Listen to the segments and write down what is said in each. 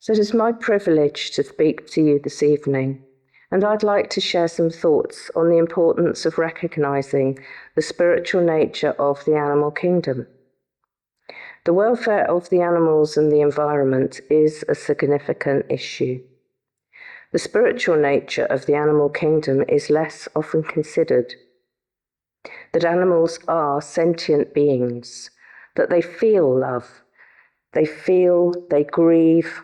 So it is my privilege to speak to you this evening, and I'd like to share some thoughts on the importance of recognizing the spiritual nature of the animal kingdom. The welfare of the animals and the environment is a significant issue. The spiritual nature of the animal kingdom is less often considered. That animals are sentient beings, that they feel love, they grieve,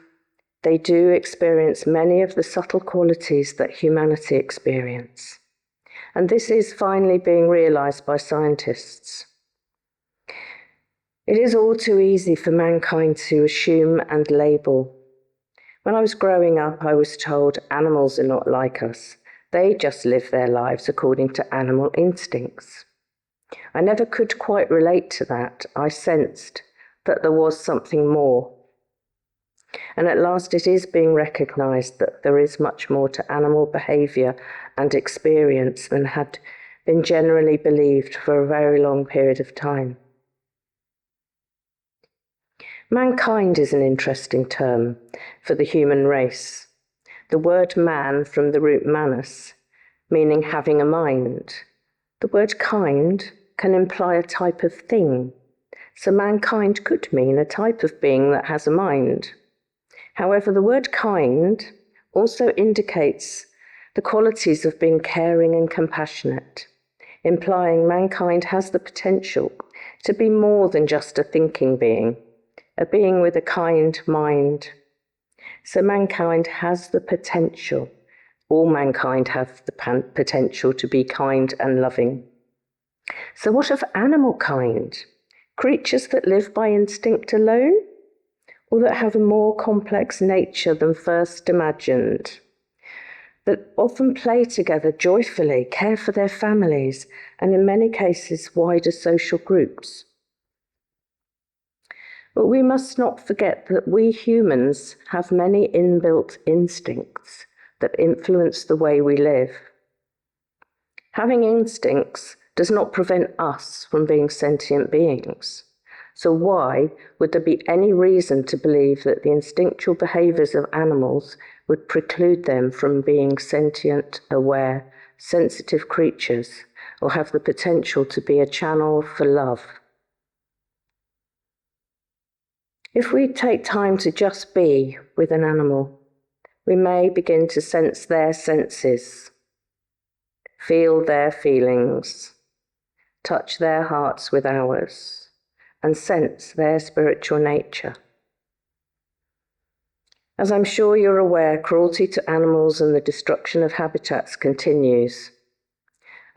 they do experience many of the subtle qualities that humanity experience. And this is finally being realized by scientists. It is all too easy for mankind to assume and label. When I was growing up, I was told animals are not like us. They just live their lives according to animal instincts. I never could quite relate to that. I sensed that there was something more. And at last it is being recognized that there is much more to animal behavior and experience than had been generally believed for a very long period of time. Mankind is an interesting term for the human race. The word man from the root manus, meaning having a mind. The word kind can imply a type of thing, so mankind could mean a type of being that has a mind. However, the word kind also indicates the qualities of being caring and compassionate, implying mankind has the potential to be more than just a thinking being, a being with a kind mind. So mankind has the potential, all mankind have the potential to be kind and loving. So what of animal kind? Creatures that live by instinct alone? Or that have a more complex nature than first imagined, that often play together joyfully, care for their families, and in many cases wider social groups. But we must not forget that we humans have many inbuilt instincts that influence the way we live. Having instincts does not prevent us from being sentient beings. So why would there be any reason to believe that the instinctual behaviors of animals would preclude them from being sentient, aware, sensitive creatures, or have the potential to be a channel for love? If we take time to just be with an animal, we may begin to sense their senses, feel their feelings, touch their hearts with ours, and sense their spiritual nature. As I'm sure you're aware, cruelty to animals and the destruction of habitats continues.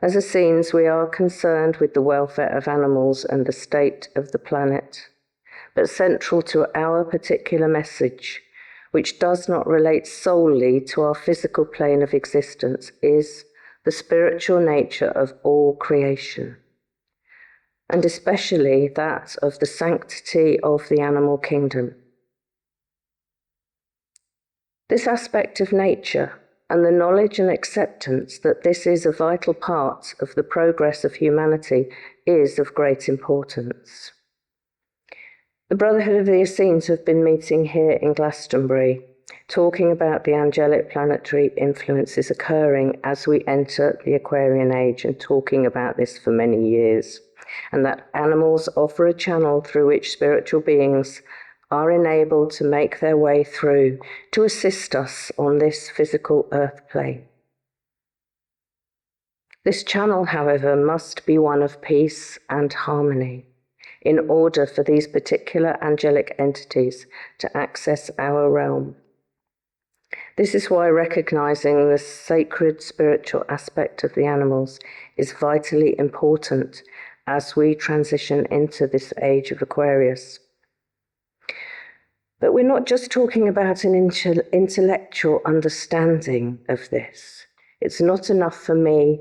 As Essenes, we are concerned with the welfare of animals and the state of the planet, but central to our particular message, which does not relate solely to our physical plane of existence, is the spiritual nature of all creation, and especially that of the sanctity of the animal kingdom. This aspect of nature and the knowledge and acceptance that this is a vital part of the progress of humanity is of great importance. The Brotherhood of the Essenes have been meeting here in Glastonbury, talking about the angelic planetary influences occurring as we enter the Aquarian age, and talking about this for many years, and that animals offer a channel through which spiritual beings are enabled to make their way through to assist us on this physical earth plane. This channel, however, must be one of peace and harmony in order for these particular angelic entities to access our realm. This is why recognizing the sacred spiritual aspect of the animals is vitally important as we transition into this age of Aquarius. But we're not just talking about an intellectual understanding of this. It's not enough for me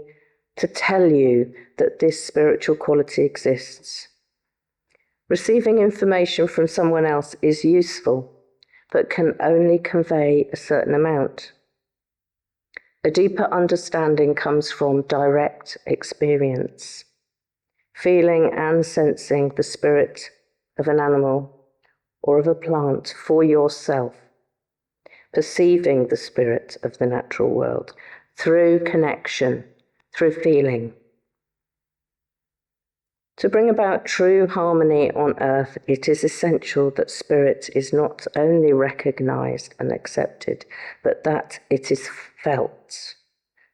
to tell you that this spiritual quality exists. Receiving information from someone else is useful, but can only convey a certain amount. A deeper understanding comes from direct experience, feeling and sensing the spirit of an animal or of a plant for yourself perceiving the spirit of the natural world through connection, through feeling. To bring about true harmony on earth, it is essential that spirit is not only recognized and accepted, but that it is felt,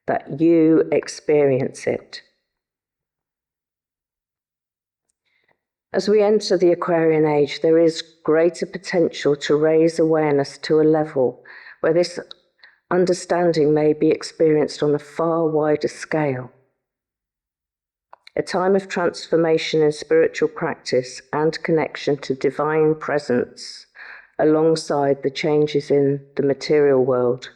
that you experience it. As we enter the Aquarian age, there is greater potential to raise awareness to a level where this understanding may be experienced on a far wider scale. A time of transformation in spiritual practice and connection to divine presence alongside the changes in the material world.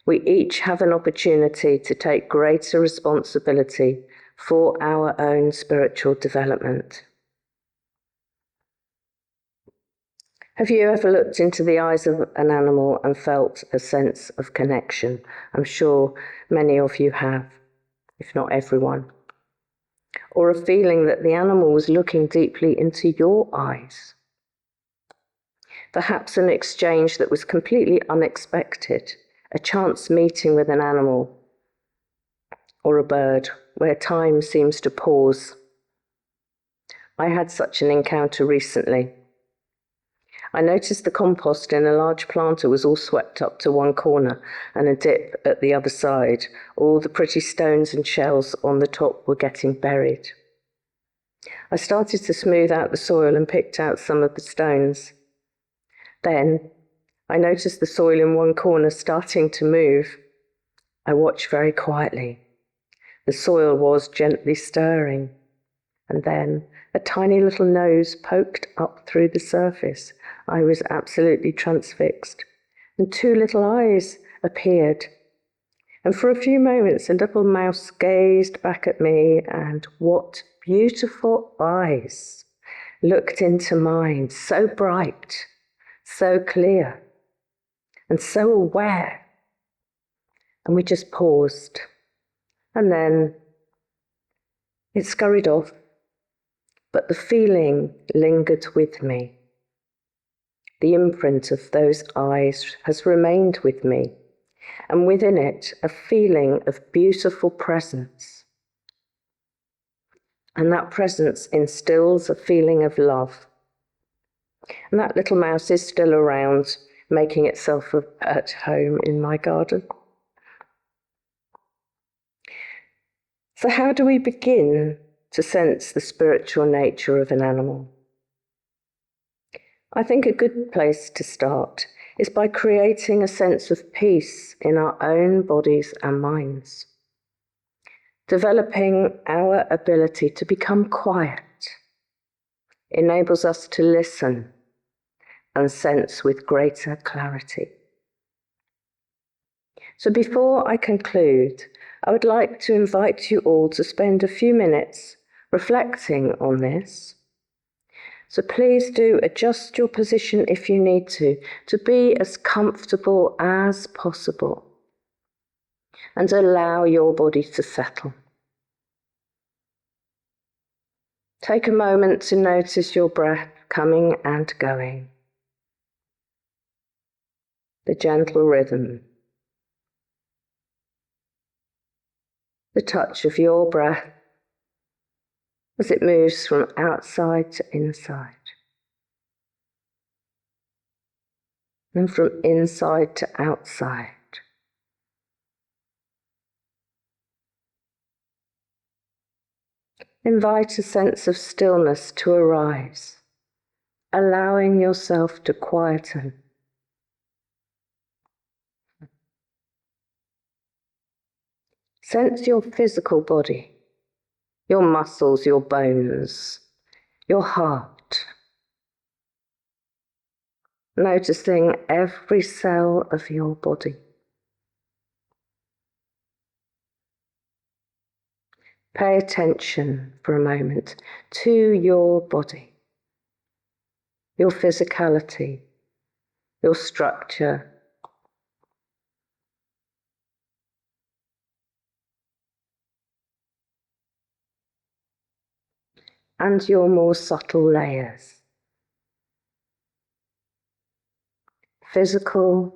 We each have an opportunity to take greater responsibility for our own spiritual development. Have you ever looked into the eyes of an animal and felt a sense of connection? I'm sure many of you have, if not everyone. Or a feeling that the animal was looking deeply into your eyes. Perhaps an exchange that was completely unexpected, a chance meeting with an animal or a bird where time seems to pause. I had such an encounter recently. I noticed the compost in a large planter was all swept up to one corner and a dip at the other side. All the pretty stones and shells on the top were getting buried. I started to smooth out the soil and picked out some of the stones. Then I noticed the soil in one corner starting to move. I watched very quietly. The soil was gently stirring, and then a tiny little nose poked up through the surface. I was absolutely transfixed, and two little eyes appeared. And for a few moments, a little mouse gazed back at me, and what beautiful eyes looked into mine, so bright, so clear, and so aware. And we just paused, and then it scurried off, but the feeling lingered with me. The imprint of those eyes has remained with me, and within it, a feeling of beautiful presence. And that presence instills a feeling of love. And that little mouse is still around, making itself at home in my garden. So how do we begin to sense the spiritual nature of an animal? I think a good place to start is by creating a sense of peace in our own bodies and minds. Developing our ability to become quiet enables us to listen and sense with greater clarity. So before I conclude, I would like to invite you all to spend a few minutes reflecting on this. So please do adjust your position if you need to be as comfortable as possible, and allow your body to settle. Take a moment to notice your breath coming and going, the gentle rhythm, the touch of your breath as it moves from outside to inside, and from inside to outside. Invite a sense of stillness to arise, allowing yourself to quieten. Sense your physical body, your muscles, your bones, your heart. Noticing every cell of your body. Pay attention for a moment to your body, your physicality, your structure, and your more subtle layers. physical,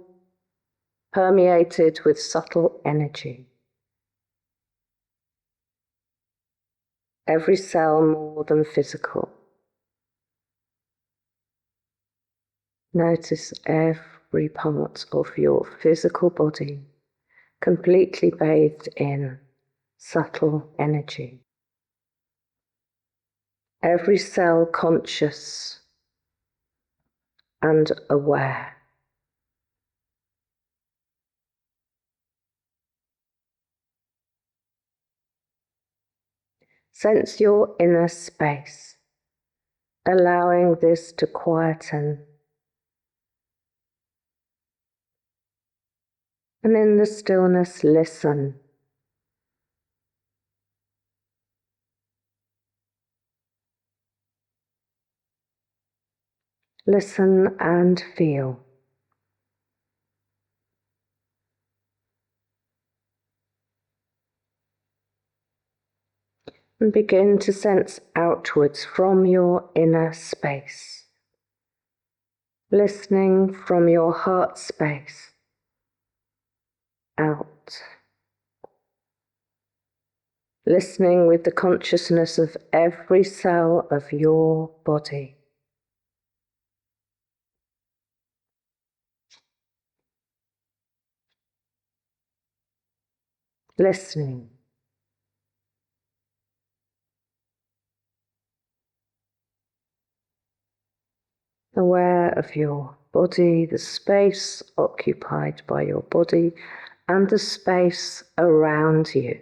permeated with subtle energy. Every cell more than physical. Notice every part of your physical body completely bathed in subtle energy. Every cell conscious and aware. Sense your inner space, allowing this to quieten. And in the stillness, listen. Listen and feel. And begin to sense outwards from your inner space. Listening from your heart space out. Listening with the consciousness of every cell of your body. Listening. Aware of your body, the space occupied by your body, and the space around you.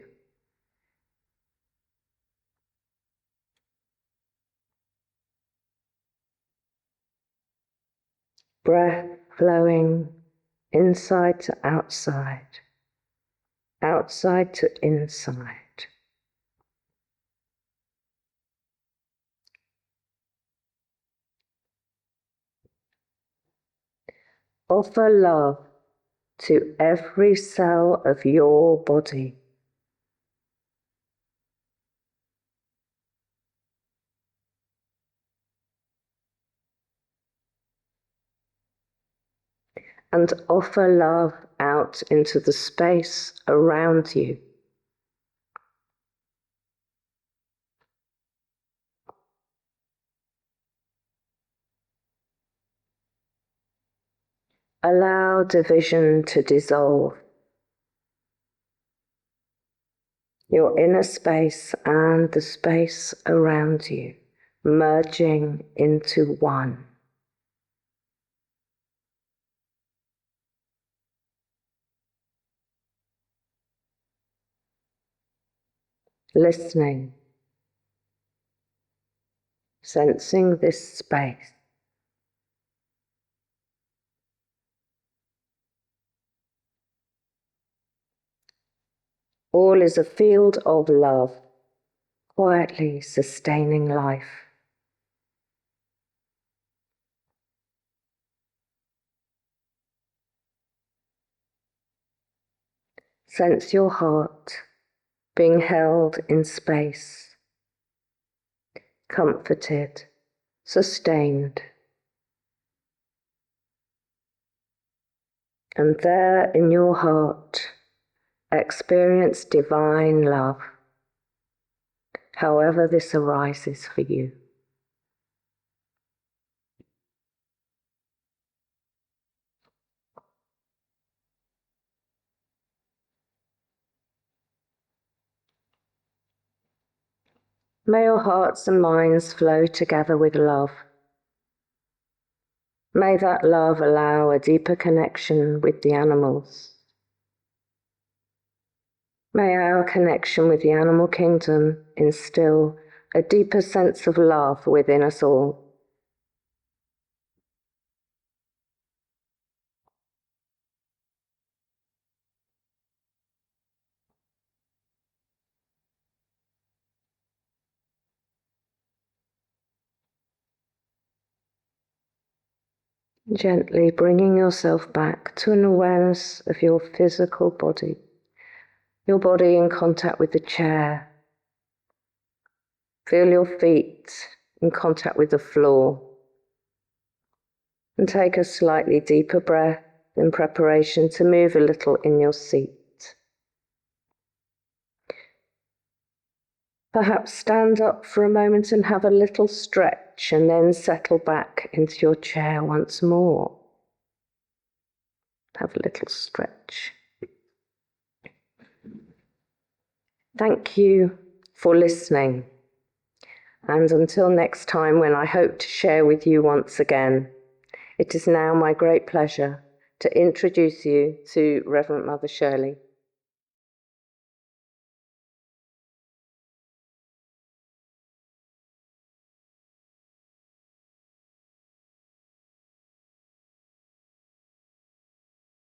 Breath flowing inside to outside, outside to inside. Offer love to every cell of your body. And offer love out into the space around you. Allow division to dissolve. Your inner space and the space around you merging into one. Listening, sensing this space. All is a field of love, quietly sustaining life. Sense your heart being held in space, comforted, sustained. And there in your heart, experience divine love, however this arises for you. May your hearts and minds flow together with love. May that love allow a deeper connection with the animals. May our connection with the animal kingdom instill a deeper sense of love within us all. Gently bringing yourself back to an awareness of your physical body, your body in contact with the chair. Feel your feet in contact with the floor. And take a slightly deeper breath in preparation to move a little in your seat. Perhaps stand up for a moment and have a little stretch, and then settle back into your chair once more. Have a little stretch. Thank you for listening. And until next time, when I hope to share with you once again, it is now my great pleasure to introduce you to Reverend Mother Shirley.